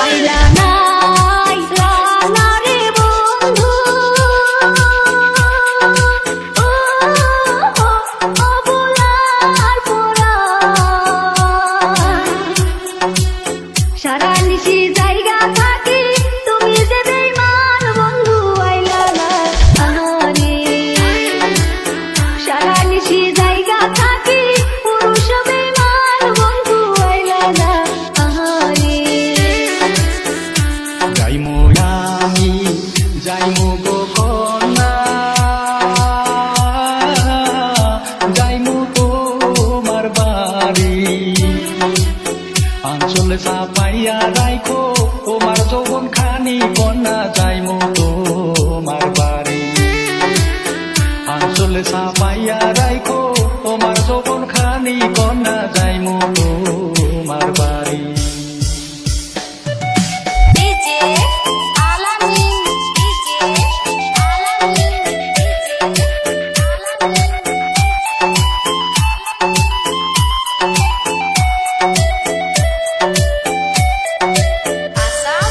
আইলা না আইলা না রে বন্ধু ও অবলার পোড়া সারা নিশি জায়গা থাকি তুমি যে বেঈমান বন্ধু আইলা না আহারে সারা নিশি জায়গা থাকি পুরুষ বেঈমান বন্ধু আইলা না আহারে যাইমু আমি যাইমু গো কন্যা যাইমু তোমার বাড়ি আঞ্চলে চাপাইয়া রাইখো তোমার যৌবন খানি কন্যা যাইমু তোমার বাড়ি আঞ্চলে চাপাইয়া রাইখো তোমার যৌবন খানি কন্যা যাইমু তোমার বাড়ি ডিজে আলামিন ডিজে আলামিন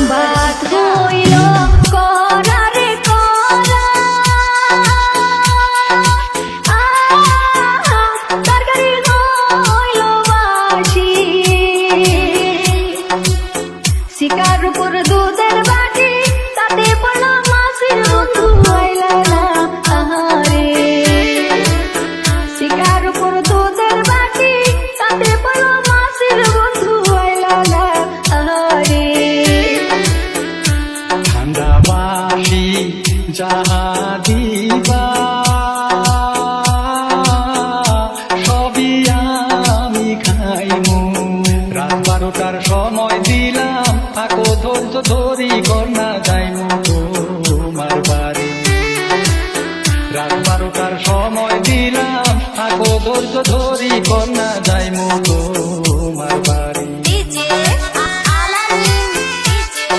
বাত হইল করারে করা তরকারি হইল বাসি শিকার উপর দুধের বাটি তাতে পড়লো মাছের বন্ধু আইলা না আহারে শিকার উপর দুধের বাটি তাতে পড়লো মাছের বন্ধু আইলা না আহারে ঠান্ডা বাসি যাহা দিবা সবই আমি খাইমু রাত 12টার সময় দিলাম থাকো ধৈর্য ধরি কন্যা যাইমু তোমার বাড়ি রাত 12টার সময় দিলাম থাকো ধৈর্য ধরি কন্যা যাইমু তোমার বাড়ি ডিজে আলামিন ডিজে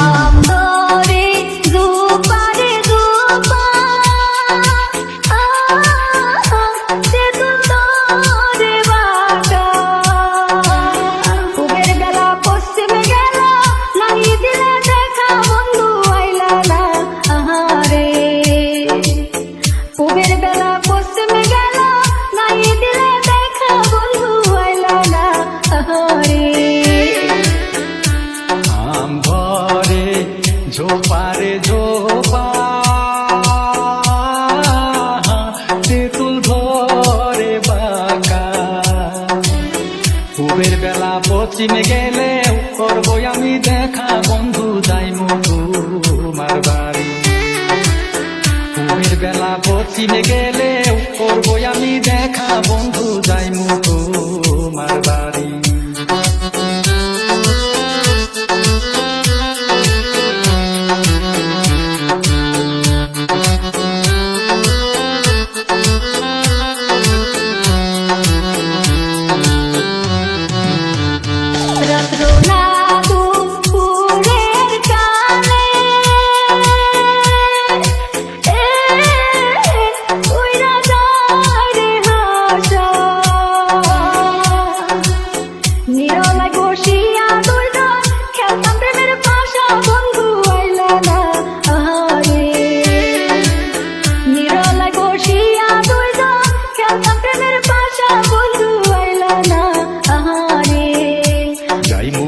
আমদরে দুপারে দুপা সে তুন্দরে বাটা উবের বেলা পশ্চিমে গেল নাই দিলে দেখা বন্ধু আইলা না আহারে উবের বেলা পশ্চিমে গেল নাই দিলে দেখা বন্ধু আইলা না আহারে আম ঘরে ঝোপারে ঝোপা তেঁতুল ধরে বাঁকা পুবের বেলা পশ্চিমে গেলে করবো আমি দেখা বন্ধু যাইমু তোমার বাড়ি পুবের বেলা পশ্চিমে গেলে করবো আমি দেখা বন্ধু যাইমু তোমার বাড়ি রাত্র না দুপুরের কালে উইরা যায় রে হাসা নিরলায় বসিয়া দুইজন খেলতাম প্রেমের পাশা বন্ধু আইলা না আহারে নিরলায় বসিয়া দুইজন খেলতাম প্রেমের পাশা বন্ধু আইলা না আহারে যাইমু